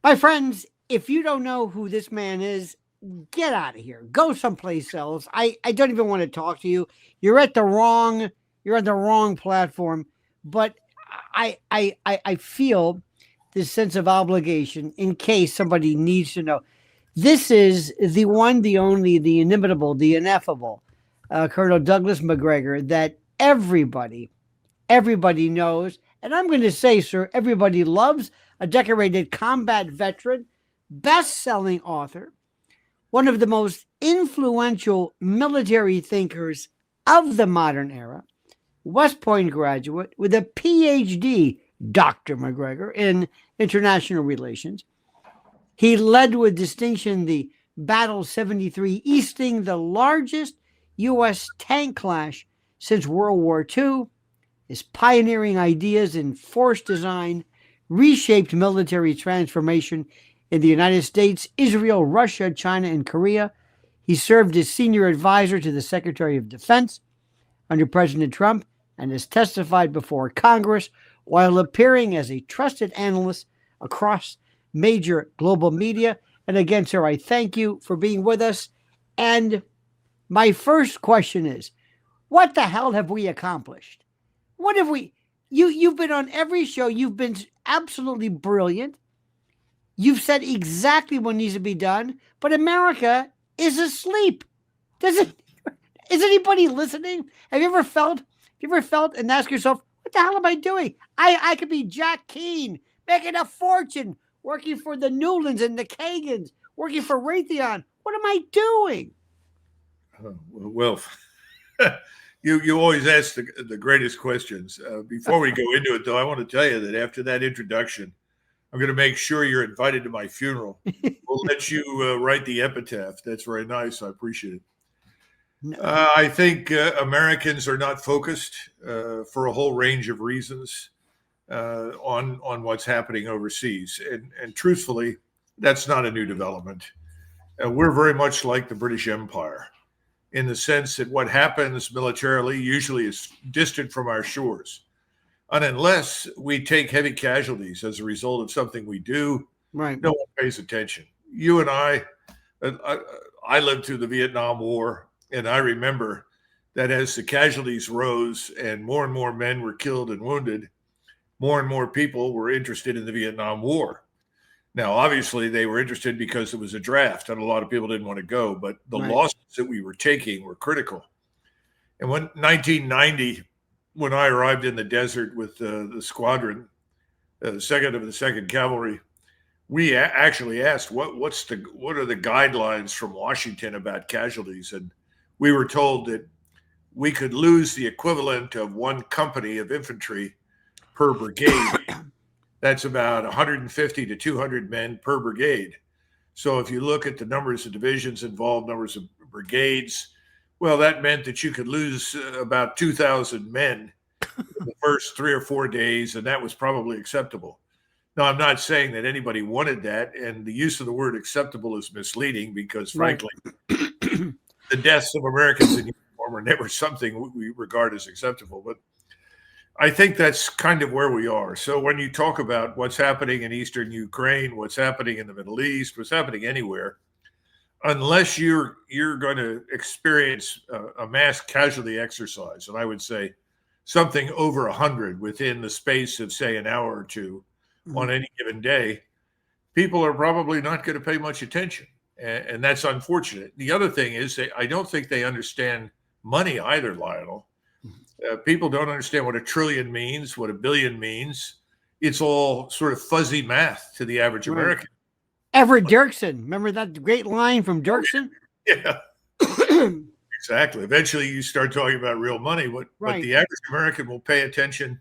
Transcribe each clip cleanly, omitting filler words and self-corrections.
My friends, if you don't know who this man is, get out of here. Go someplace else. I don't even want to talk to you. You're at the wrong you're on the wrong platform. But I feel this sense of obligation in case somebody needs to know. This is the one, the only, the inimitable, the ineffable Colonel Douglas McGregor that everybody knows. And I'm going to say, sir, everybody loves, a decorated combat veteran, best-selling author, one of the most influential military thinkers of the modern era, West Point graduate with a PhD, Dr. McGregor, in international relations. He led with distinction the Battle 73 Easting, the largest U.S. tank clash since World War II. His pioneering ideas in force design reshaped military transformation in the United States, Israel, Russia, China, and Korea. He served as senior advisor to the Secretary of Defense under President Trump and has testified before Congress while appearing as a trusted analyst across major global media. And again, sir, I thank you for being with us. And my first question is, what the hell have we accomplished? What have we... You've been on every show. You've been absolutely brilliant. You've said exactly what needs to be done, but America is asleep. Is anybody listening? Have you ever felt and ask yourself, what the hell am I doing? I could be Jack Keane, making a fortune, working for the Newlands and the Kagans, working for Raytheon. What am I doing? Well, you always ask the greatest questions. Before we go into it, though, I want to tell you that after that introduction, I'm going to make sure you're invited to my funeral. We'll let you write the epitaph. That's very nice. I appreciate it. No. I think Americans are not focused for a whole range of reasons on what's happening overseas. And truthfully, that's not a new development. We're very much like the British Empire in the sense that what happens militarily usually is distant from our shores. And unless we take heavy casualties as a result of something we do, right, no one pays attention. You and I lived through the Vietnam War, and I remember that as the casualties rose and more men were killed and wounded, more and more people were interested in the Vietnam War. Now, obviously, they were interested because it was a draft, and a lot of people didn't want to go, but the losses that we were taking were critical. And when 1990, when I arrived in the desert with the squadron, the second of the 2nd Cavalry, we actually asked what are the guidelines from Washington about casualties, and we were told that we could lose the equivalent of one company of infantry per brigade. That's about 150 to 200 men per brigade. So if you look at the numbers of divisions involved, numbers of brigades, well, that meant that you could lose about 2,000 men in the first 3 or 4 days, and that was probably acceptable. Now, I'm not saying that anybody wanted that, and the use of the word acceptable is misleading because, frankly, the deaths of Americans in uniform are never something we regard as acceptable. But I think that's kind of where we are. So when you talk about what's happening in eastern Ukraine, what's happening in the Middle East, what's happening anywhere, unless you're going to experience a mass casualty exercise, and I would say something over 100 within the space of, say, an hour or two on any given day, people are probably not going to pay much attention. And that's unfortunate. The other thing is I don't think they understand money either, Lionel. People don't understand what $1 trillion means, what $1 billion means. It's all sort of fuzzy math to the average American. Everett Dirksen. Remember that great line from Dirksen? Yeah. Exactly. Eventually you start talking about real money, but the average American will pay attention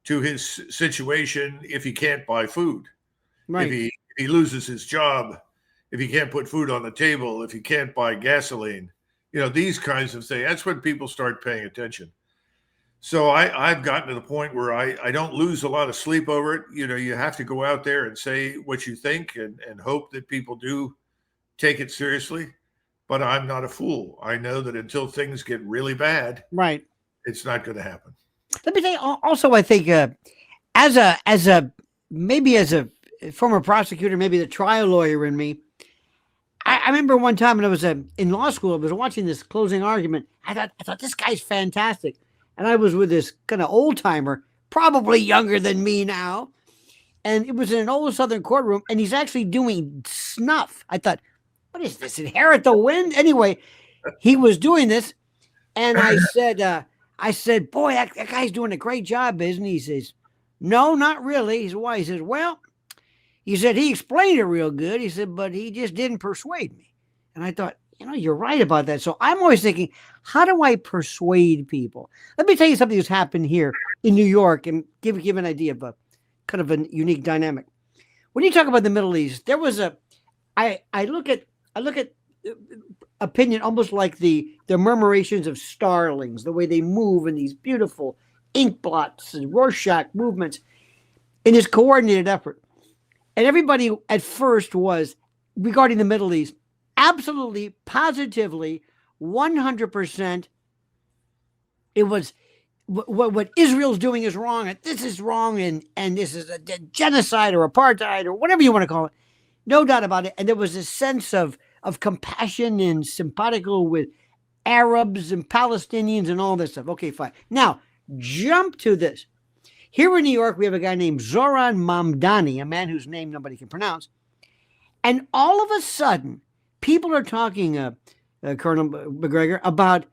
to his situation if he can't buy food, if he loses his job, if he can't put food on the table, if he can't buy gasoline, these kinds of things. That's when people start paying attention. So I've gotten to the point where I don't lose a lot of sleep over it. You have to go out there and say what you think and hope that people do take it seriously. But I'm not a fool. I know that until things get really bad, it's not going to happen. Let me say also, I think as a former prosecutor, maybe the trial lawyer in me. I remember one time when I was in law school, I was watching this closing argument. I thought this guy's fantastic, and I was with this kind of old timer, probably younger than me now, and it was in an old Southern courtroom, and he's actually doing snuff. I thought, what is this? Inherit the wind? Anyway, he was doing this, and I said, boy, that guy's doing a great job, isn't he? He says, no, not really. He said, why? He says, well, he said, he explained it real good. He said, but he just didn't persuade me. And I thought, you're right about that. So I'm always thinking, how do I persuade people? Let me tell you something that's happened here in New York and give an idea of a kind of a unique dynamic. When you talk about the Middle East, there was I look at opinion almost like the murmurations of starlings, the way they move in these beautiful ink blots and Rorschach movements in this coordinated effort. And everybody at first was, regarding the Middle East, absolutely, positively, 100%. It was what Israel's doing is wrong, and this is wrong, and this is a genocide or apartheid or whatever you want to call it. No doubt about it. And there was a sense of compassion and simpatico with Arabs and Palestinians and all this stuff. Okay, fine. Now, jump to this. Here in New York, we have a guy named Zoran Mamdani, a man whose name nobody can pronounce. And all of a sudden, people are talking, Colonel McGregor, about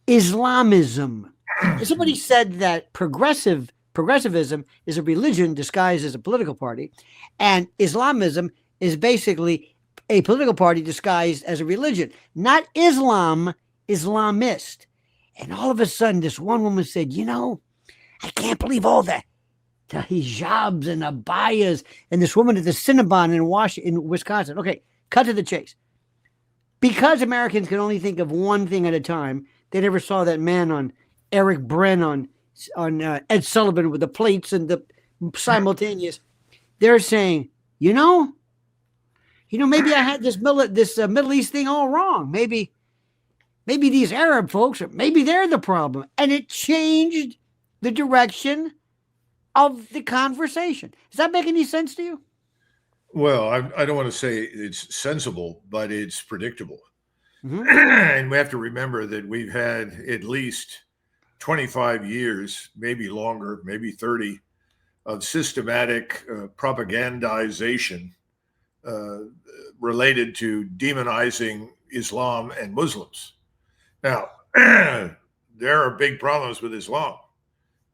Islamism. Somebody said that progressivism is a religion disguised as a political party, and Islamism is basically a political party disguised as a religion. Not Islam, Islamist. And all of a sudden, this one woman said, I can't believe all the hijabs and abayas, and this woman at the Cinnabon in Wisconsin. Okay, cut to the chase. Because Americans can only think of one thing at a time, they never saw that man on Eric Bren on Ed Sullivan with the plates and the simultaneous. They're saying, maybe I had this Middle East thing all wrong. Maybe these Arab folks, maybe they're the problem, and it changed the direction of the conversation. Does that make any sense to you? Well, I don't want to say it's sensible, but it's predictable. Mm-hmm. And we have to remember that we've had at least 25 years, maybe longer, maybe 30, of systematic propagandization related to demonizing Islam and Muslims. Now, there are big problems with Islam.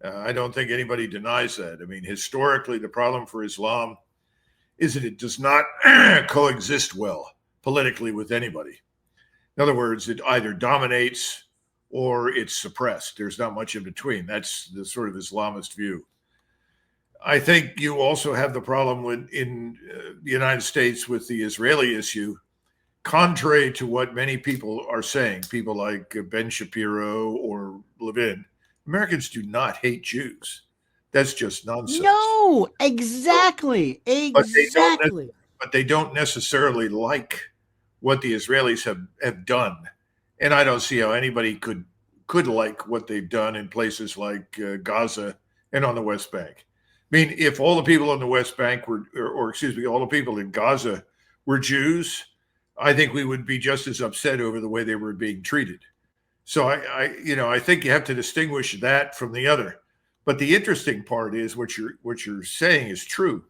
I don't think anybody denies that. I mean, historically, the problem for Islam is that it does not coexist well politically with anybody. In other words, it either dominates or it's suppressed. There's not much in between. That's the sort of Islamist view. I think you also have the problem in the United States with the Israeli issue. Contrary to what many people are saying, people like Ben Shapiro or Levin, Americans do not hate Jews. That's just nonsense. No, exactly. Exactly. But they don't necessarily like what the Israelis have done. And I don't see how anybody could like what they've done in places like Gaza and on the West Bank. I mean, if all the people on the West Bank were, all the people in Gaza were Jews, I think we would be just as upset over the way they were being treated. So I think you have to distinguish that from the other. But the interesting part is what you're saying is true.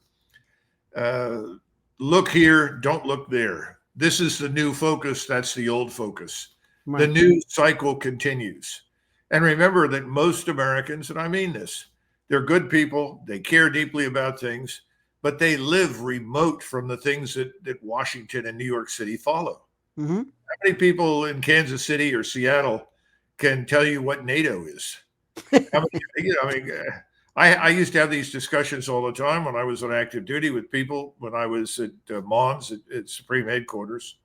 Look here, don't look there. This is the new focus. That's the old focus. Right. The news cycle continues. And remember that most Americans, and I mean this, they're good people. They care deeply about things, but they live remote from the things that Washington and New York City follow. Mm-hmm. How many people in Kansas City or Seattle can tell you what NATO is? I used to have these discussions all the time when I was on active duty with people when I was at Mons at Supreme Headquarters,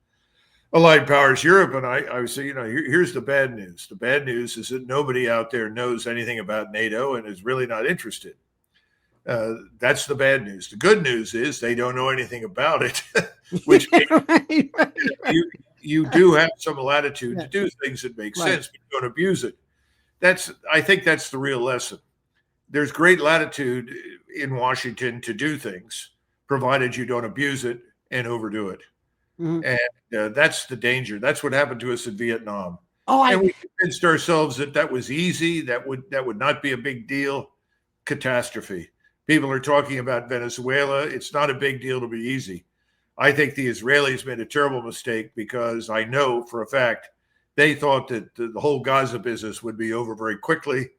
Allied Powers Europe, and I would say, here's the bad news. The bad news is that nobody out there knows anything about NATO and is really not interested. That's the bad news. The good news is they don't know anything about it, which means right. You do have some latitude to do things that make sense, but you don't abuse it. I think that's the real lesson. There's great latitude in Washington to do things, provided you don't abuse it and overdo it. Mhm. And that's the danger. That's what happened to us in Vietnam. Oh, And we convinced ourselves that that was easy, that would not be a big deal. Catastrophe. People are talking about Venezuela. It's not a big deal to be easy. I think the Israelis made a terrible mistake because I know for a fact they thought that the whole Gaza business would be over very quickly.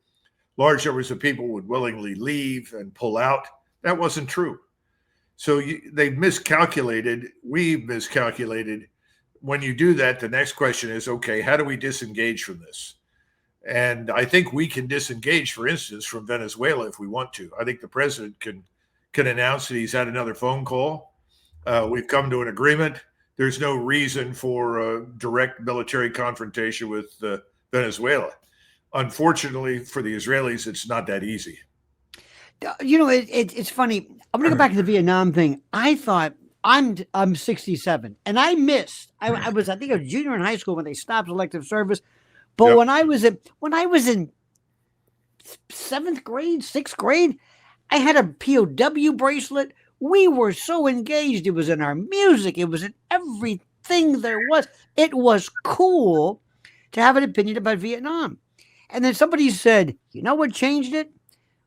Large numbers of people would willingly leave and pull out. That wasn't true. So they miscalculated. We miscalculated. When you do that, the next question is, okay, how do we disengage from this? And I think we can disengage, for instance, from Venezuela if we want to. I think the president can announce that he's had another phone call. We've come to an agreement. There's no reason for a direct military confrontation with Venezuela. Unfortunately for the Israelis, it's not that easy. It's funny. I'm going to go back to the Vietnam thing. I thought I'm 67, and I missed. I was, I think, a junior in high school when they stopped elective service. But when I was in seventh grade, sixth grade, I had a POW bracelet. We were so engaged. It was in our music. It was in everything there was. It was cool to have an opinion about Vietnam. And then somebody said, you know what changed it?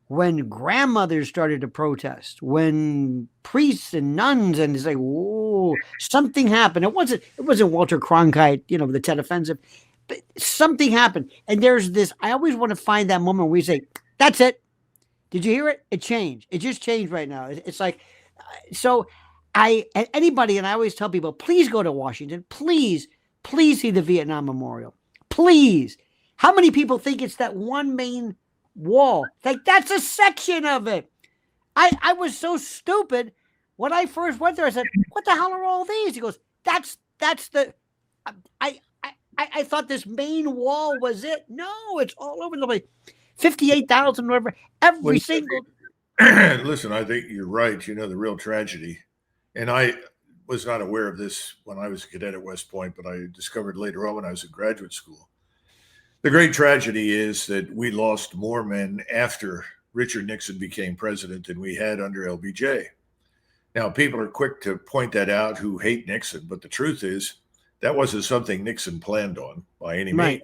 When grandmothers started to protest, when priests and nuns, and it's like, whoa, something happened. It wasn't Walter Cronkite, the Tet Offensive, but something happened. And there's this, I always want to find that moment where we say, that's it. Did you hear it? It changed. It just changed right now. It's like, so anybody, and I always tell people, please go to Washington. Please see the Vietnam Memorial. Please. How many people think it's that one main wall? Like, that's a section of it. I was so stupid when I first went there. I said, what the hell are all these? He goes, that's the I thought this main wall was it. No, it's all over the place. 58,000, whatever, every single. Listen, I think you're right. The real tragedy, and I was not aware of this when I was a cadet at West Point, but I discovered later on when I was in graduate school. The great tragedy is that we lost more men after Richard Nixon became president than we had under LBJ. Now, people are quick to point that out who hate Nixon, but the truth is that wasn't something Nixon planned on by any means.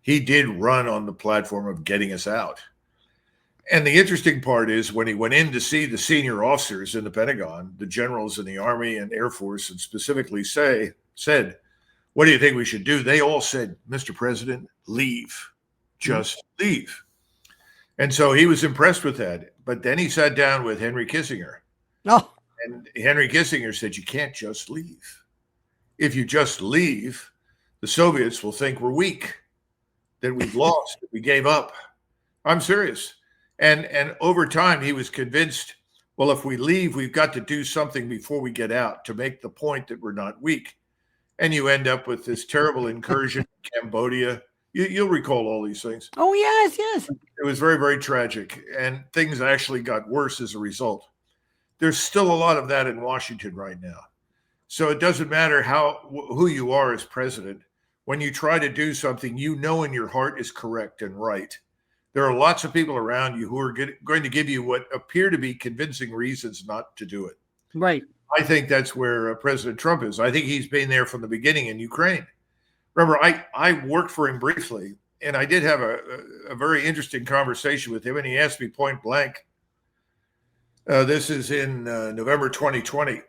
He did run on the platform of getting us out. And the interesting part is when he went in to see the senior officers in the Pentagon, the generals in the Army and Air Force, and specifically said, what do you think we should do? They all said, Mr. President, leave. Just leave. And so he was impressed with that. But then he sat down with Henry Kissinger. Oh. And Henry Kissinger said, you can't just leave. If you just leave, the Soviets will think we're weak, that we've lost, that we gave up. I'm serious. And over time, he was convinced, well, if we leave, we've got to do something before we get out to make the point that we're not weak. And you end up with this terrible incursion in Cambodia. You'll recall all these things. Oh, yes. It was very, very tragic. And things actually got worse as a result. There's still a lot of that in Washington right now. So it doesn't matter who you are as president. When you try to do something, in your heart is correct and right. There are lots of people around you who are going to give you what appear to be convincing reasons not to do it. Right. I think that's where President Trump is. I think he's been there from the beginning in Ukraine. Remember, I worked for him briefly, and I did have a very interesting conversation with him, and he asked me point blank, this is in November 2020,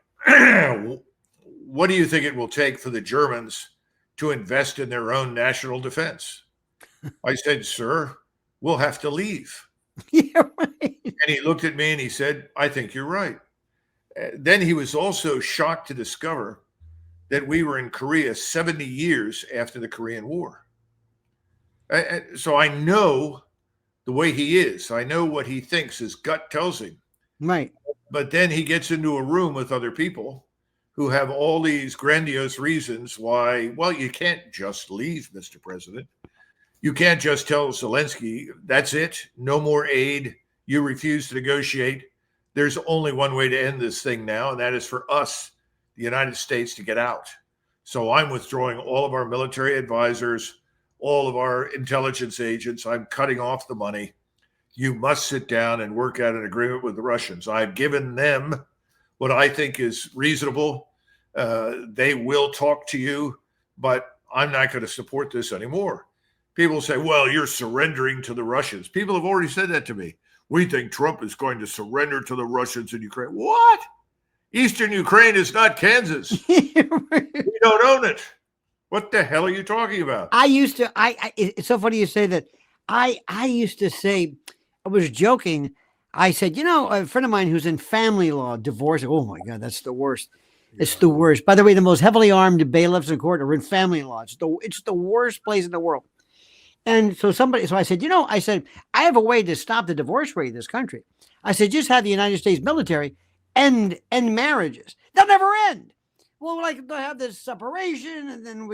what do you think it will take for the Germans to invest in their own national defense? I said, sir, we'll have to leave. Yeah, right. And he looked at me and he said, I think you're right. Then he was also shocked to discover that we were in Korea 70 years after the Korean War. So I know the way he is. I know what he thinks. His gut tells him. Right. But then he gets into a room with other people who have all these grandiose reasons why, well, you can't just leave, Mr. President. You can't just tell Zelensky, that's it, no more aid. You refuse to negotiate. There's only one way to end this thing now, and that is for us, the United States, to get out. So I'm withdrawing all of our military advisors, all of our intelligence agents. I'm cutting off the money. You must sit down and work out an agreement with the Russians. I've given them what I think is reasonable. They will talk to you, but I'm not going to support this anymore. People say, well, you're surrendering to the Russians. People have already said that to me. We think Trump is going to surrender to the Russians in Ukraine. What? Eastern Ukraine is not Kansas. We don't own it. What the hell are you talking about? I used to, it's so funny you say that. I used to say, I was joking. I said, a friend of mine who's in family law, divorce. Oh my God, that's the worst. It's the worst. By the way, the most heavily armed bailiffs in court are in family law. It's the worst place in the world. And so I said, I have a way to stop the divorce rate in this country. I said, just have the United States military end marriages. They'll never end. Well, they'll have this separation, and then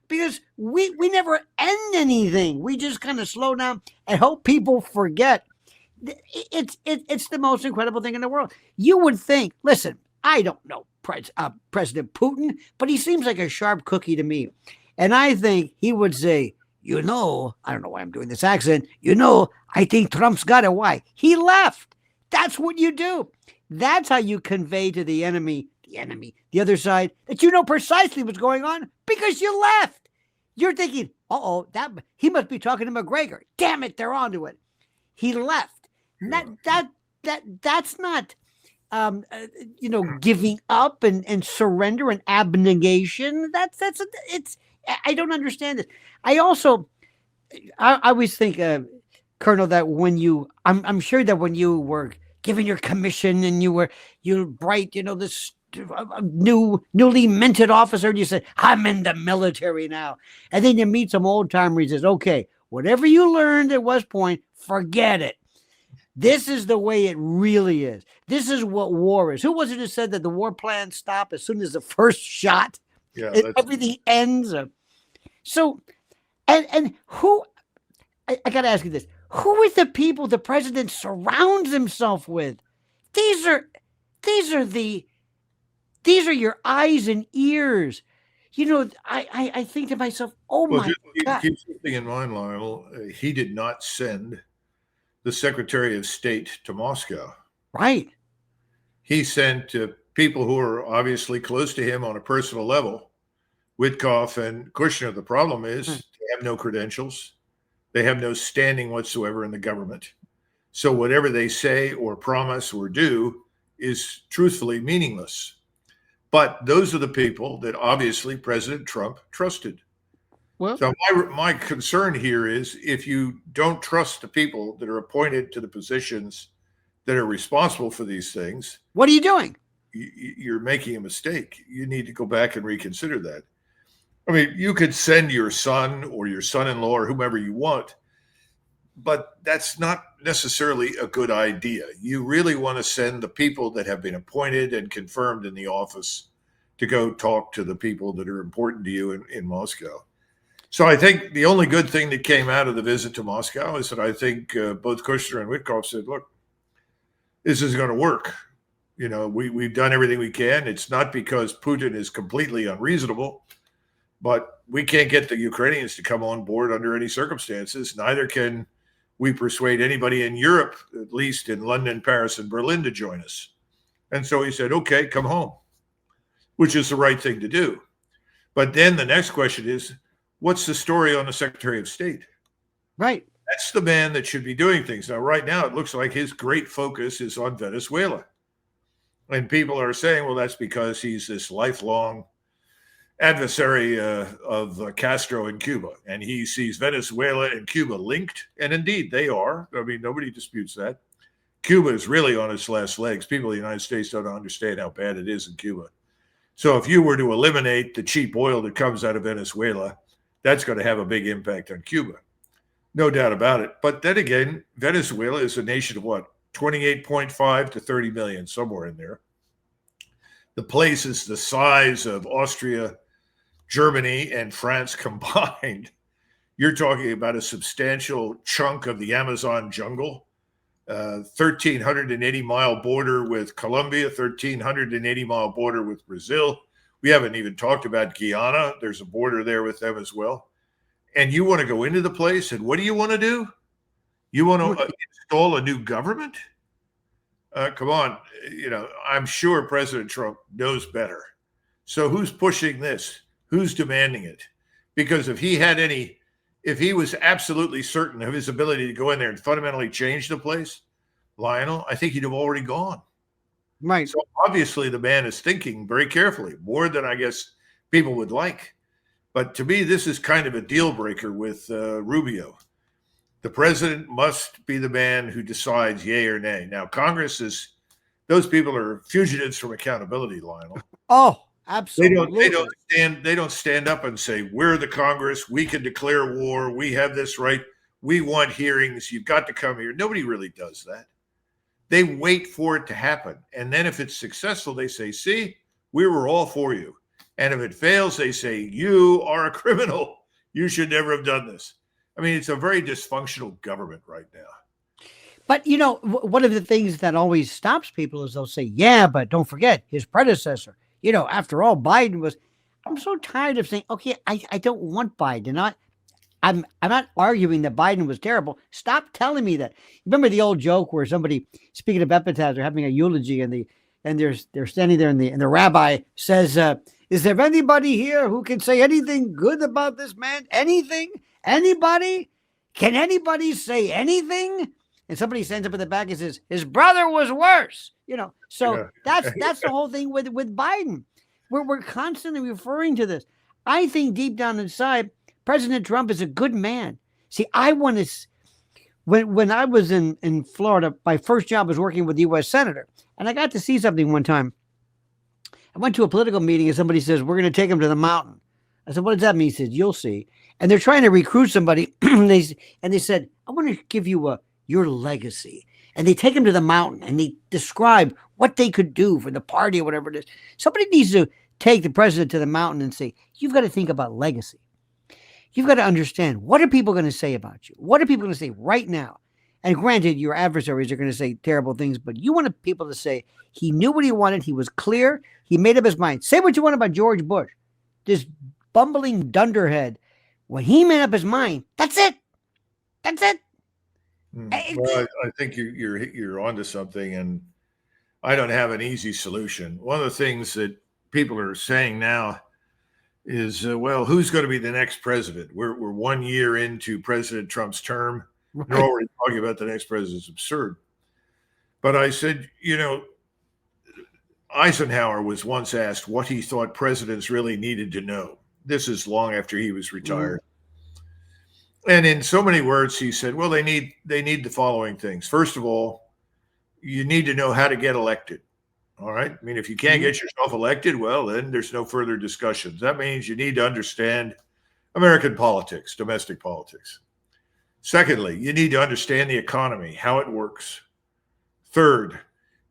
because we never end anything. We just kind of slow down and hope people forget. It's the most incredible thing in the world. You would think, listen, I don't know President Putin, but he seems like a sharp cookie to me. And I think he would say, I don't know why I'm doing this accent. I think Trump's got it. Why? He left. That's what you do. That's how you convey to the enemy, the other side, that you know precisely what's going on because you left. You're thinking, that he must be talking to McGregor. Damn it, they're onto it. He left. That's not giving up and surrender and abnegation. I don't understand it. I always think, Colonel, that I'm sure that when you were given your commission and you bright, this newly minted officer, and you said, I'm in the military now. And then you meet some old timer, he says, okay, whatever you learned at West Point, forget it. This is the way it really is. This is what war is. Who was it who said that the war plans stop as soon as the first shot? Yeah, everything ends. So, and who, I got to ask you this, who are the people the president surrounds himself with? These are your eyes and ears. I think to myself, my God. Keep something in mind, Lionel. He did not send the Secretary of State to Moscow. Right. He sent people who are obviously close to him on a personal level, Witkoff and Kushner. The problem is they have no credentials. They have no standing whatsoever in the government. So whatever they say or promise or do is truthfully meaningless. But those are the people that obviously President Trump trusted. Well, so my concern here is if you don't trust the people that are appointed to the positions that are responsible for these things, what are you doing? You're making a mistake. You need to go back and reconsider that. I mean, you could send your son or your son-in-law or whomever you want, but that's not necessarily a good idea. You really want to send the people that have been appointed and confirmed in the office to go talk to the people that are important to you in Moscow. So I think the only good thing that came out of the visit to Moscow is that I think both Kushner and Witkoff said, look, this is going to work. We've done everything we can. It's not because Putin is completely unreasonable, but we can't get the Ukrainians to come on board under any circumstances. Neither can we persuade anybody in Europe, at least in London, Paris, and Berlin, to join us. And so he said, okay, come home, which is the right thing to do. But then the next question is, what's the story on the Secretary of State? Right. That's the man that should be doing things. Now, right now, it looks like his great focus is on Venezuela. And people are saying, well, that's because he's this lifelong adversary of Castro in Cuba. And he sees Venezuela and Cuba linked. And indeed, they are. I mean, nobody disputes that. Cuba is really on its last legs. People in the United States don't understand how bad it is in Cuba. So if you were to eliminate the cheap oil that comes out of Venezuela, that's going to have a big impact on Cuba. No doubt about it. But then again, Venezuela is a nation of what? 28.5 to 30 million, somewhere in there. The place is the size of Austria, Germany, and France combined. You're talking about a substantial chunk of the Amazon jungle, 1,380-mile border with Colombia, 1,380-mile border with Brazil. We haven't even talked about Guyana. There's a border there with them as well. And you want to go into the place, and what do you want to do? You want to install a new government? Come on. I'm sure President Trump knows better. So who's pushing this? Who's demanding it? Because if he was absolutely certain of his ability to go in there and fundamentally change the place, Lionel, I think he'd have already gone. Right. So obviously the man is thinking very carefully, more than I guess people would like. But to me, this is kind of a deal breaker with Rubio. The president must be the man who decides yay or nay. Now, those people are fugitives from accountability, Lionel. Oh, They absolutely. don't stand up and say, we're the Congress, we can declare war, we have this right, we want hearings, you've got to come here. Nobody really does that. They wait for it to happen. And then if it's successful, they say, see, we were all for you. And if it fails, they say, you are a criminal. You should never have done this. I mean, it's a very dysfunctional government right now. But, one of the things that always stops people is they'll say, yeah, but don't forget his predecessor. After all, Biden was. I'm so tired of saying, okay, I don't want Biden. I'm not arguing that Biden was terrible. Stop telling me that. Remember the old joke where somebody, speaking of epitaphs, they're having a eulogy and they're standing there and the rabbi says, is there anybody here who can say anything good about this man? Anything? Anybody? Can anybody say anything? And somebody stands up in the back and says, his brother was worse. So Yeah. that's the whole thing with Biden. We're constantly referring to this. I think deep down inside, President Trump is a good man. See, I want to. When I was in Florida, my first job was working with the U.S. Senator, and I got to see something one time. I went to a political meeting, and somebody says, we're going to take him to the mountain. I said, what does that mean? He said, you'll see. And they're trying to recruit somebody, and they said, I want to give you your legacy. And they take him to the mountain, and they describe what they could do for the party or whatever it is. Somebody needs to take the president to the mountain and say, you've got to think about legacy. You've got to understand, what are people going to say about you? What are people going to say right now? And granted, your adversaries are going to say terrible things, but you want people to say, he knew what he wanted. He was clear. He made up his mind. Say what you want about George Bush, this bumbling dunderhead. When he made up his mind, that's it. That's it. Well, I think you're onto something, and I don't have an easy solution. One of the things that people are saying now is, well, who's going to be the next president? We're 1 year into President Trump's term. Right. They're already talking about the next president. It's absurd. But I said, Eisenhower was once asked what he thought presidents really needed to know. This is long after he was retired. And in so many words, he said, well, they need the following things. First of all, you need to know how to get elected. All right. I mean, if you can't get yourself elected, well, then there's no further discussions. That means you need to understand American politics, domestic politics. Secondly, you need to understand the economy, how it works. Third,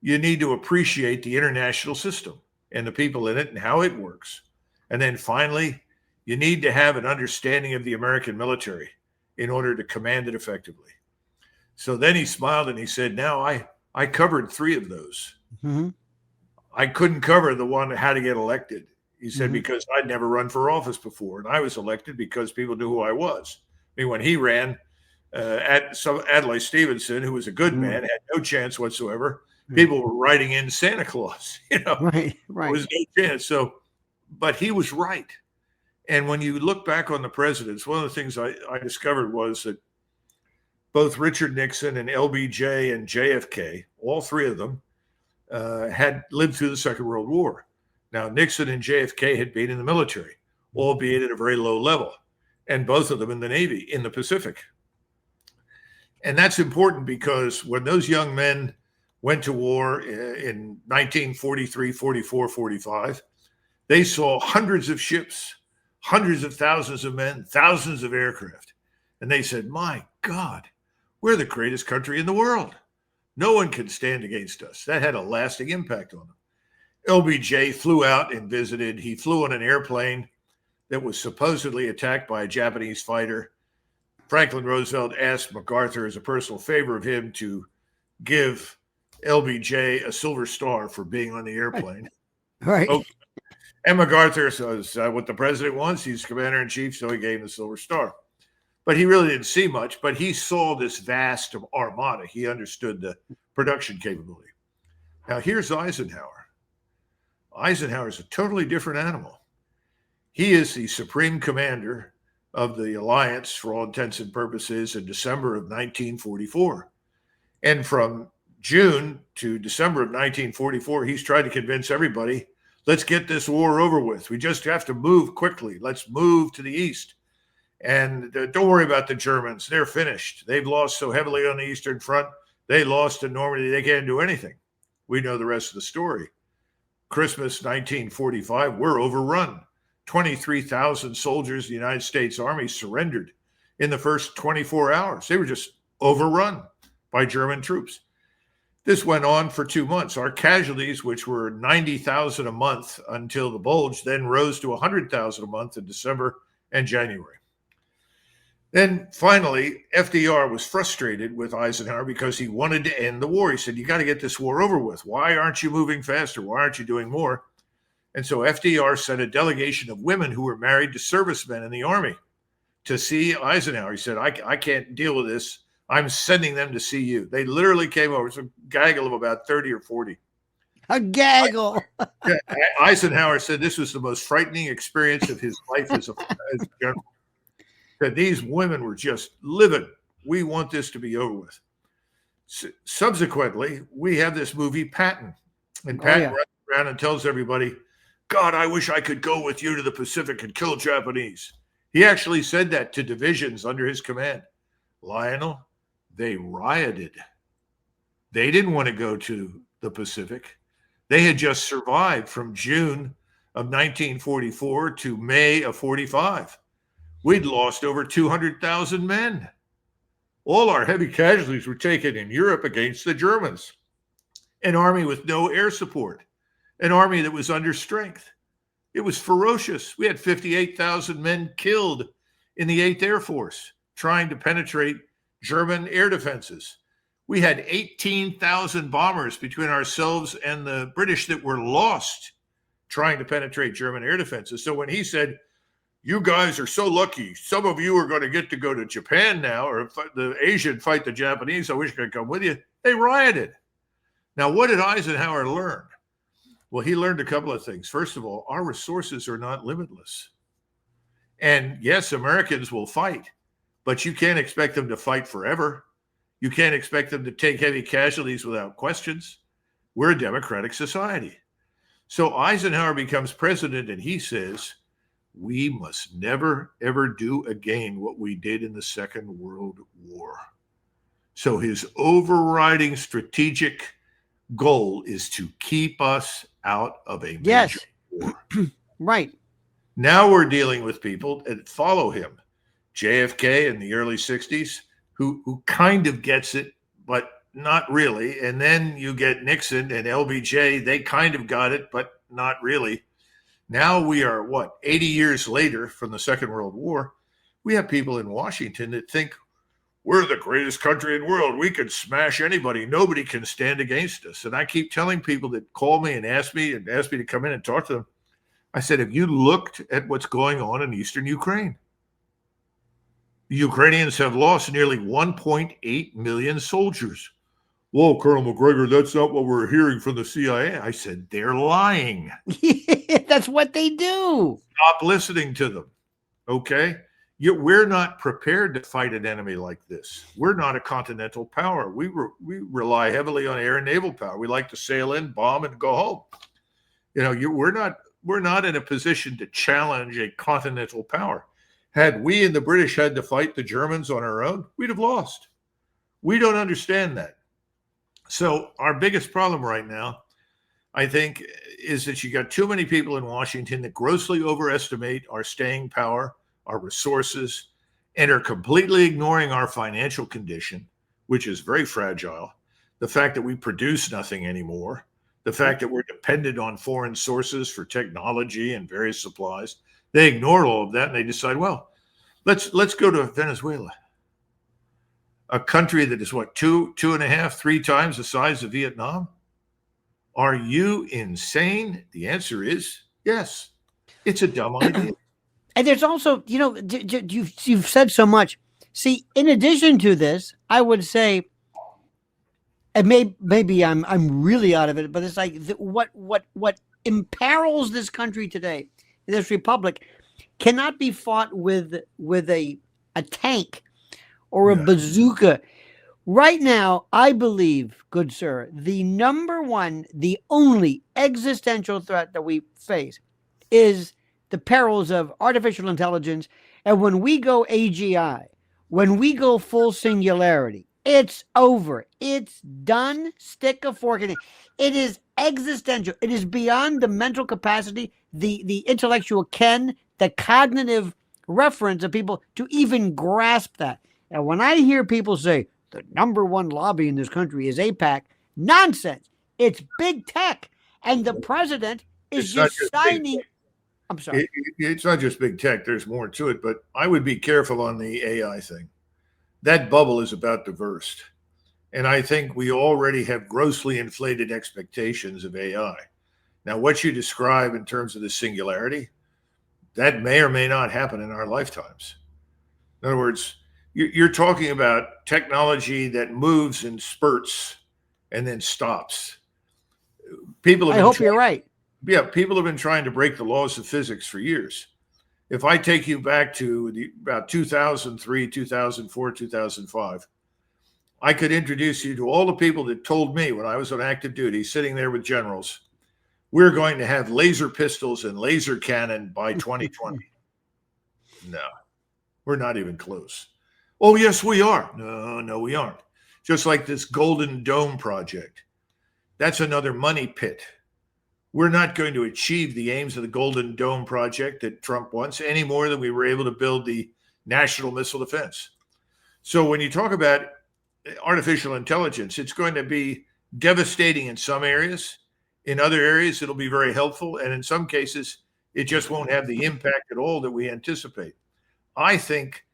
you need to appreciate the international system and the people in it and how it works. And then finally, you need to have an understanding of the American military in order to command it effectively. So then he smiled and he said, now I covered 3 of those. Mm-hmm. I couldn't cover the one how to get elected. He said, because I'd never run for office before. And I was elected because people knew who I was. I mean, when he ran, Adlai Stevenson, who was a good man, had no chance whatsoever. People were writing in Santa Claus, Right. There was no chance. So, but he was right. And when you look back on the presidents, one of the things I discovered was that both Richard Nixon and LBJ and JFK, all 3 of them, had lived through the Second World War. Now, Nixon and JFK had been in the military, albeit at a very low level, and both of them in the Navy, in the Pacific. And that's important because when those young men went to war in 1943, 44, 45, they saw hundreds of ships, hundreds of thousands of men, thousands of aircraft. And they said, my God, we're the greatest country in the world. No one can stand against us. That had a lasting impact on them. LBJ flew out and visited. He flew on an airplane that was supposedly attacked by a Japanese fighter. Franklin Roosevelt asked MacArthur as a personal favor of him to give LBJ a Silver Star for being on the airplane. Right. Okay. And MacArthur says what the president wants. He's commander-in-chief, so he gave him the Silver Star. But he really didn't see much, but he saw this vast armada. He understood the production capability. Now, here's Eisenhower. Eisenhower is a totally different animal. He is the supreme commander of the alliance, for all intents and purposes, in December of 1944. And from June to December of 1944, he's tried to convince everybody, let's get this war over with. We just have to move quickly. Let's move to the east. And don't worry about the Germans. They're finished. They've lost so heavily on the Eastern Front. They lost in Normandy. They can't do anything. We know the rest of the story. Christmas 1945, we're overrun. 23,000 soldiers of the United States Army surrendered in the first 24 hours. They were just overrun by German troops. This went on for 2 months. Our casualties, which were 90,000 a month until the bulge, then rose to 100,000 a month in December and January. Then finally, FDR was frustrated with Eisenhower because he wanted to end the war. He said, you got to get this war over with. Why aren't you moving faster? Why aren't you doing more? And so FDR sent a delegation of women who were married to servicemen in the Army to see Eisenhower. He said, I can't deal with this. I'm sending them to see you. They literally came over. It's a gaggle of about 30 or 40. A gaggle. Eisenhower said this was the most frightening experience of his life as a general. That these women were just livid. We want this to be over with. Subsequently, we have this movie, Patton. And Patton runs around and tells everybody, God, I wish I could go with you to the Pacific and kill Japanese. He actually said that to divisions under his command. Lionel, they rioted. They didn't want to go to the Pacific. They had just survived from June of 1944 to May of 45. We'd lost over 200,000 men. All our heavy casualties were taken in Europe against the Germans. An army with no air support. An army that was under strength. It was ferocious. We had 58,000 men killed in the 8th Air Force trying to penetrate German air defenses. We had 18,000 bombers between ourselves and the British that were lost trying to penetrate German air defenses. So when he said, you guys are so lucky, some of you are going to get to go to Japan now, or the Asian fight the Japanese, I wish I could come with you. They rioted. Now, what did Eisenhower learn? Well, he learned a couple of things. First of all, our resources are not limitless. And yes, Americans will fight, but you can't expect them to fight forever. You can't expect them to take heavy casualties without questions. We're a democratic society. So Eisenhower becomes president and he says, we must never, ever do again what we did in the Second World War. So his overriding strategic goal is to keep us out of a major war. Right. Now we're dealing with people that follow him. JFK in the early 60s, who kind of gets it, but not really. And then you get Nixon and LBJ. They kind of got it, but not really. Now we are, 80 years later from the Second World War. We have people in Washington that think we're the greatest country in the world. We can smash anybody. Nobody can stand against us. And I keep telling people that call me and ask me to come in and talk to them. I said, have you looked at what's going on in eastern Ukraine? The Ukrainians have lost nearly 1.8 million soldiers. Whoa, Colonel McGregor, that's not what we're hearing from the CIA. I said, they're lying. That's what they do. Stop listening to them. Okay? We're not prepared to fight an enemy like this. We're not a continental power. We rely heavily on air and naval power. We like to sail in, bomb, and go home. We're not in a position to challenge a continental power. Had we and the British had to fight the Germans on our own, we'd have lost. We don't understand that. So our biggest problem right now, I think, is that you got too many people in Washington that grossly overestimate our staying power, our resources, and are completely ignoring our financial condition, which is very fragile. The fact that we produce nothing anymore, the fact that we're dependent on foreign sources for technology and various supplies. They ignore all of that and they decide, well, let's go to Venezuela, a country that is 2.5, 3 times the size of Vietnam. Are you insane? The answer is yes. It's a dumb idea. And there's also, you've said so much. See, in addition to this, I would say and maybe I'm really out of it, but it's like what imperils this country today, this republic, cannot be fought with a tank or a Yeah. bazooka. Right now, I believe, good sir, the number one, the only existential threat that we face is the perils of artificial intelligence. And when we go AGI, when we go full singularity, it's over. It's done. Stick a fork in it. It is existential. It is beyond the mental capacity, the intellectual ken, the cognitive reference of people to even grasp that. And when I hear people say the number one lobby in this country is APAC, nonsense. It's big tech. And the president is It's not just just big. signing. I'm sorry. It's not just big tech. There's more to it, but I would be careful on the AI thing. That bubble is about to burst. And I think we already have grossly inflated expectations of AI. Now, what you describe in terms of the singularity, that may or may not happen in our lifetimes. In other words, you're talking about technology that moves in spurts and then stops. People have I been hope you're right. people have been trying to break the laws of physics for years. If I take you back to about 2003, 2004, 2005, I could introduce you to all the people that told me when I was on active duty, sitting there with generals, we're going to have laser pistols and laser cannon by 2020. No, we're not even close. Oh, yes, we are. No, we aren't. Just like this Golden Dome project. That's another money pit. We're not going to achieve the aims of the Golden Dome project that Trump wants any more than we were able to build the national missile defense. So when you talk about artificial intelligence, it's going to be devastating in some areas. In other areas, it'll be very helpful. And in some cases, it just won't have the impact at all that we anticipate. I think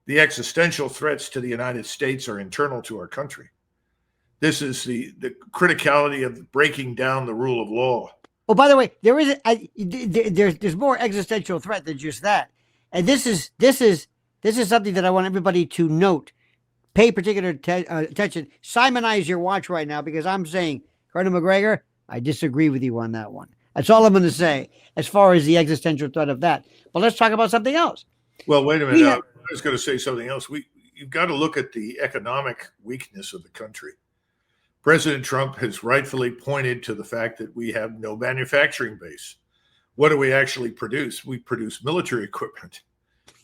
the existential threats to the United States are internal to our country. This is the criticality of breaking down the rule of law. Oh, by the way, there's more existential threat than just that, and this is something that I want everybody to note. Pay particular attention. Simonize your watch right now because I'm saying, Colonel McGregor, I disagree with you on that one. That's all I'm going to say as far as the existential threat of that. But let's talk about something else. Well, wait a minute. I was going to say something else. You've got to look at the economic weakness of the country. President Trump has rightfully pointed to the fact that we have no manufacturing base. What do we actually produce? We produce military equipment.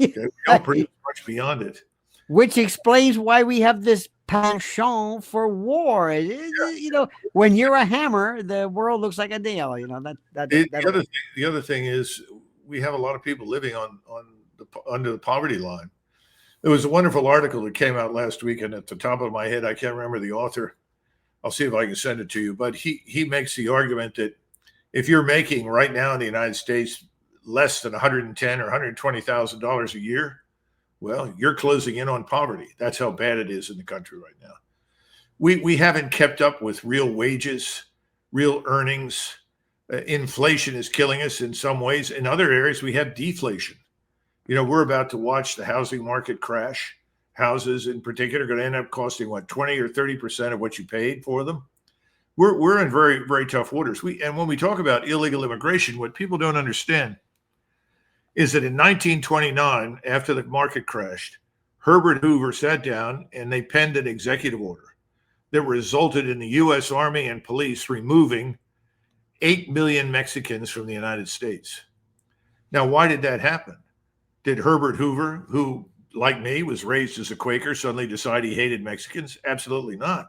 Okay? We don't produce much beyond it. Which explains why we have this penchant for war. You know, when you're a hammer, the world looks like a nail. You know the other thing is we have a lot of people living under the poverty line. There was a wonderful article that came out last week, and at the top of my head, I can't remember the author. I'll see if I can send it to you. But he makes the argument that if you're making right now in the United States less than $110,000 or $120,000 a year, well, you're closing in on poverty. That's how bad it is in the country right now. We haven't kept up with real wages, real earnings. Inflation is killing us in some ways. In other areas, we have deflation. You know, we're about to watch the housing market crash. Houses in particular are going to end up costing 20 or 30% of what you paid for them. We're in very, very tough waters. And when we talk about illegal immigration, what people don't understand is that in 1929, after the market crashed, Herbert Hoover sat down and they penned an executive order that resulted in the U.S. Army and police removing 8 million Mexicans from the United States. Now, why did that happen? Did Herbert Hoover, who, like me, was raised as a Quaker, suddenly decide he hated Mexicans? Absolutely not.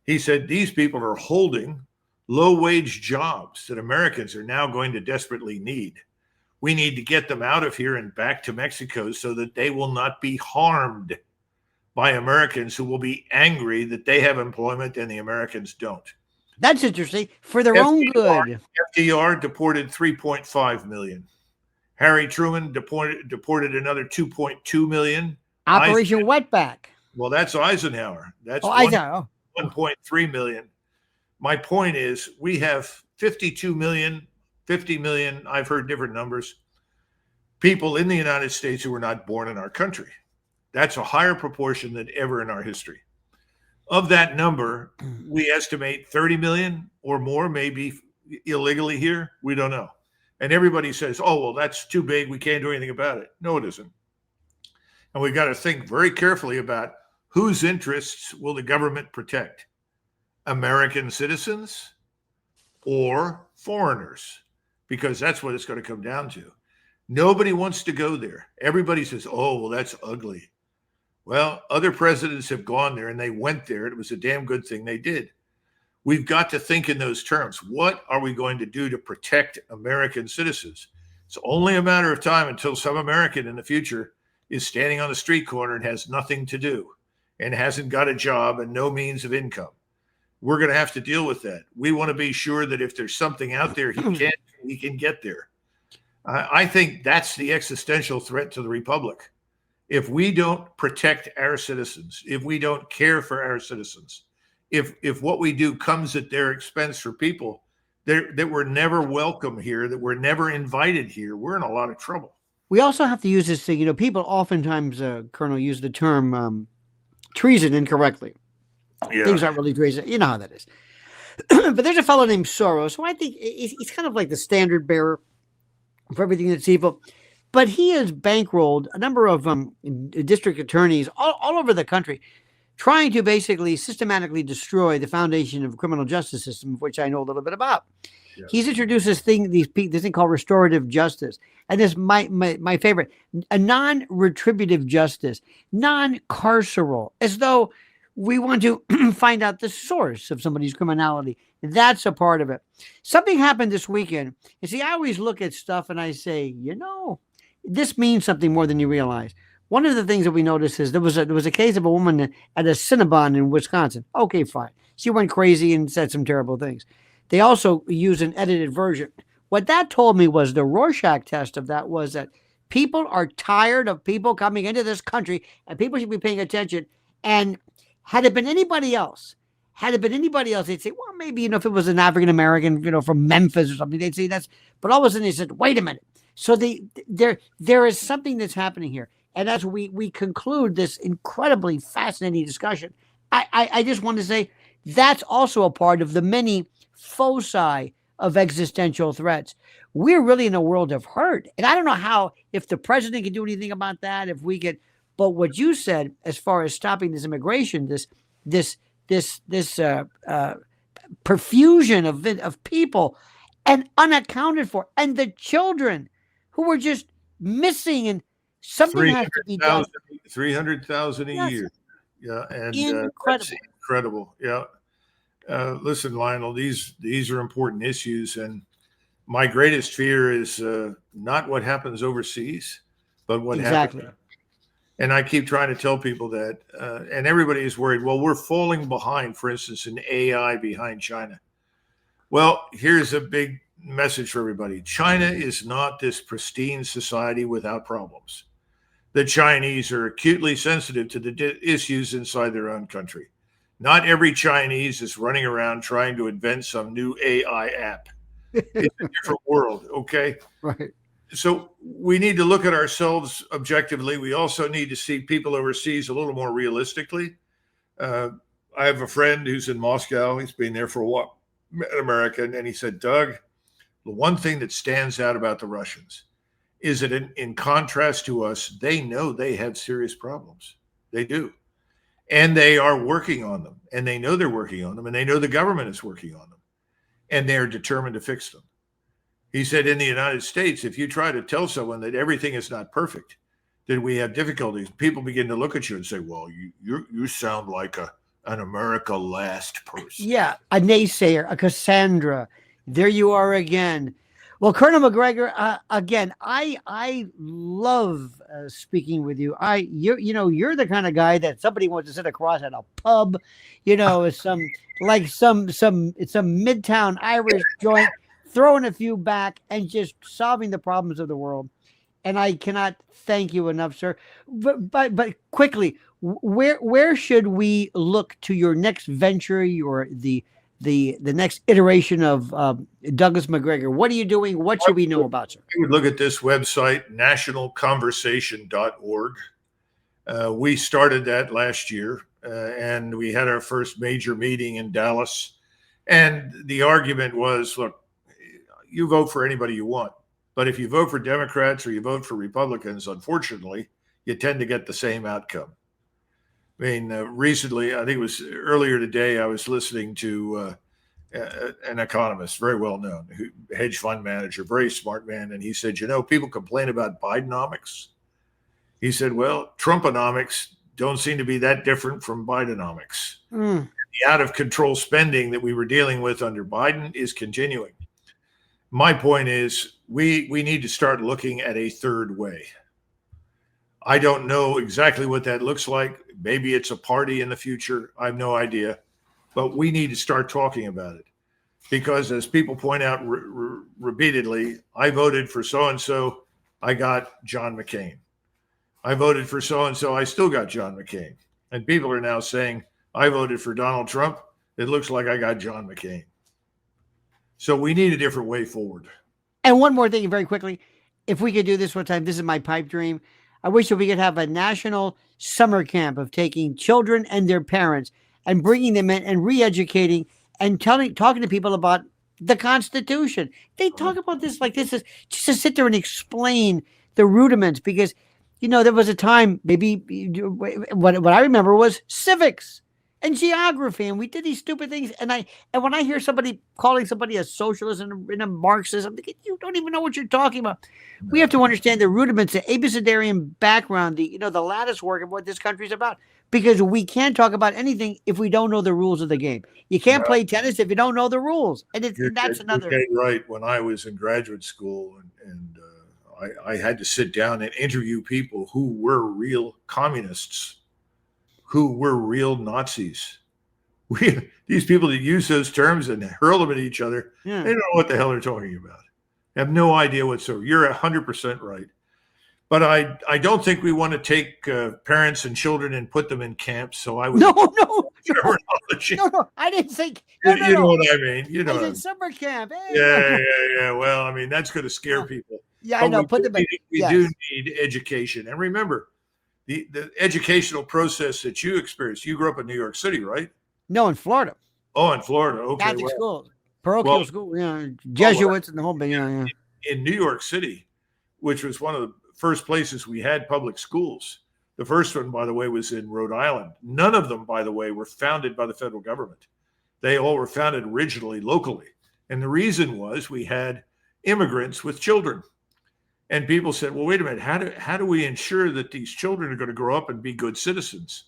He said these people are holding low-wage jobs that Americans are now going to desperately need. We need to get them out of here and back to Mexico so that they will not be harmed by Americans who will be angry that they have employment and the Americans don't. That's interesting. For their own good. FDR deported 3.5 million. Harry Truman deported another 2.2 million. Operation Wetback. Well, that's Eisenhower. That's 1.3 million. My point is we have 52 million, 50 million, I've heard different numbers, people in the United States who were not born in our country. That's a higher proportion than ever in our history. Of that number, we estimate 30 million or more may be illegally here. We don't know. And everybody says, oh, well, that's too big. We can't do anything about it. No, it isn't. And we've got to think very carefully about whose interests will the government protect? American citizens or foreigners? Because that's what it's going to come down to. Nobody wants to go there. Everybody says, oh, well, that's ugly. Well, other presidents have gone there and they went there. It was a damn good thing they did. We've got to think in those terms. What are we going to do to protect American citizens? It's only a matter of time until some American in the future is standing on the street corner and has nothing to do and hasn't got a job and no means of income. We're going to have to deal with that. We want to be sure that if there's something out there he can get there. I think that's the existential threat to the republic. If we don't protect our citizens, if we don't care for our citizens, if what we do comes at their expense for people that were never welcome here, that were never invited here, we're in a lot of trouble. We also have to use this thing. You know, people oftentimes, Colonel, use the term treason incorrectly. Yeah. Things aren't really treason. You know how that is. But there's a fellow named Soros, who I think he's kind of like the standard bearer for everything that's evil. But he has bankrolled a number of district attorneys all over the country, trying to basically systematically destroy the foundation of the criminal justice system, which I know a little bit about. Yes. He's introduced this thing called restorative justice. And this my favorite, a non-retributive justice, non-carceral, as though we want to find out the source of somebody's criminality. That's a part of it. Something happened this weekend. You see, I always look at stuff and I say, you know, this means something more than you realize. One of the things that we noticed is there was a case of a woman at a Cinnabon in Wisconsin. Okay, fine. She went crazy and said some terrible things. They also used an edited version. What that told me was the Rorschach test of that was that people are tired of people coming into this country, and people should be paying attention. And had it been anybody else, they'd say, well, maybe, you know, if it was an African-American, you know, from Memphis or something, they'd say that's, but all of a sudden they said, wait a minute. So there is something that's happening here. And as we conclude this incredibly fascinating discussion, I just want to say that's also a part of the many foci of existential threats. We're really in a world of hurt. And I don't know if the president can do anything about that, if we could, but what you said, as far as stopping this immigration, this profusion of people and unaccounted for, and the children who were just missing, and something has to be done. 300,000 a year. Yeah. And incredible. Yeah. Listen, Lionel, these are important issues. And my greatest fear is not what happens overseas, but what happens. And I keep trying to tell people that, and everybody is worried, well, we're falling behind, for instance, in AI behind China. Well, here's a big message for everybody. China is not this pristine society without problems. The Chinese are acutely sensitive to the issues inside their own country. Not every Chinese is running around trying to invent some new AI app. It's a different world, okay? Right. So we need to look at ourselves objectively. We also need to see people overseas a little more realistically. I have a friend who's in Moscow. He's been there for a while, American, and he said, Doug, the one thing that stands out about the Russians is that in contrast to us, they know they have serious problems. They do. And they are working on them. And they know they're working on them. And they know the government is working on them. And they're determined to fix them. He said, in the United States, if you try to tell someone that everything is not perfect, that we have difficulties, people begin to look at you and say, well, you sound like an America last person. Yeah, a naysayer, a Cassandra. There you are again. Well, Colonel McGregor, again, I love speaking with you. You're the kind of guy that somebody wants to sit across at a pub, you know, some midtown Irish joint, throwing a few back and just solving the problems of the world. And I cannot thank you enough, sir. But quickly, where should we look to your next venture, the next iteration of Douglas McGregor? What are you doing? What should we know about you? You would look at this website, nationalconversation.org. We started that last year. and we had our first major meeting in Dallas. And the argument was, look, you vote for anybody you want, but if you vote for Democrats or you vote for Republicans, unfortunately, you tend to get the same outcome. I mean, recently, I think it was earlier today, I was listening to an economist, very well known, hedge fund manager, very smart man. And he said, people complain about Bidenomics. He said, well, Trumponomics don't seem to be that different from Bidenomics. The out of control spending that we were dealing with under Biden is continuing. My point is we need to start looking at a third way. I don't know exactly what that looks like. Maybe it's a party in the future. I have no idea. But we need to start talking about it. Because as people point out repeatedly, I voted for so-and-so, I got John McCain. I voted for so-and-so, I still got John McCain. And people are now saying, I voted for Donald Trump, it looks like I got John McCain. So we need a different way forward. And one more thing very quickly. If we could do this one time, this is my pipe dream. I wish that we could have a national summer camp of taking children and their parents and bringing them in and re-educating and talking to people about the Constitution. They talk about this like this is just to sit there and explain the rudiments, because, there was a time, maybe what I remember was civics and geography, and we did these stupid things. And when I hear somebody calling somebody a socialist and a Marxist, I'm thinking, you don't even know what you're talking about. We have to understand the rudiments, the abecedarian background, the lattice work of what this country is about, because we can't talk about anything if we don't know the rules of the game. You can't play tennis if you don't know the rules, and that's another. Okay, right. When I was in graduate school, and I had to sit down and interview people who were real communists, who were real Nazis. These people that use those terms and hurl them at each other, They don't know what the hell they're talking about. They have no idea whatsoever. You're 100% right. But I don't think we want to take parents and children and put them in camps. So I would no, I didn't think. You know what I mean. I said summer camp. Hey, yeah. Well, I mean, that's going to scare people. Yeah, but I know. Put them in. We do need education, and remember, the educational process that you experienced. You grew up in New York City, right? No, in Florida. Oh, in Florida. Okay. Catholic school, parochial school, Jesuits and the whole thing. Yeah. In New York City, which was one of the first places we had public schools. The first one, by the way, was in Rhode Island. None of them, by the way, were founded by the federal government. They all were founded originally locally. And the reason was we had immigrants with children. And people said, well, wait a minute, how do we ensure that these children are going to grow up and be good citizens?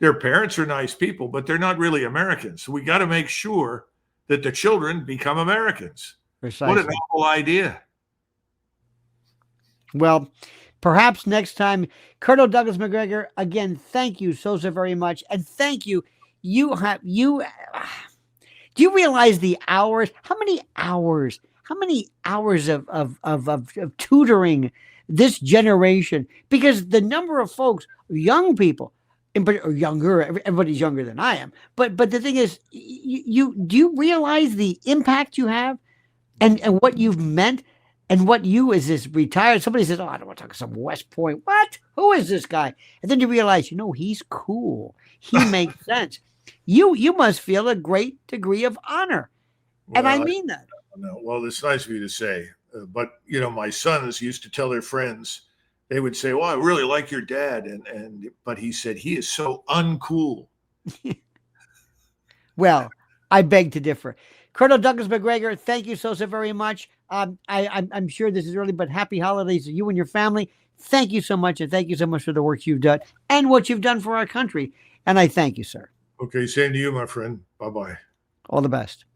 Their parents are nice people, but they're not really Americans. So we got to make sure that the children become Americans. Precisely. What a novel idea. Well, perhaps next time, Colonel Douglas McGregor, again, thank you so very much. And thank you. Do you realize the hours? How many hours of tutoring this generation? Because the number of folks, young people, or younger, everybody's younger than I am. But the thing is, do you realize the impact you have and what you've meant? And what you as this retired, somebody says, oh, I don't want to talk to some West Point. What? Who is this guy? And then you realize, he's cool. He makes sense. You must feel a great degree of honor. Well, and I mean that. No, well, it's nice of you to say. But, my sons used to tell their friends, they would say, well, I really like your dad. But he said, he is so uncool. Well, I beg to differ. Colonel Douglas McGregor, thank you so very much. I'm sure this is early, but happy holidays to you and your family. Thank you so much, and thank you so much for the work you've done and what you've done for our country. And I thank you, sir. Okay, same to you, my friend. Bye-bye. All the best.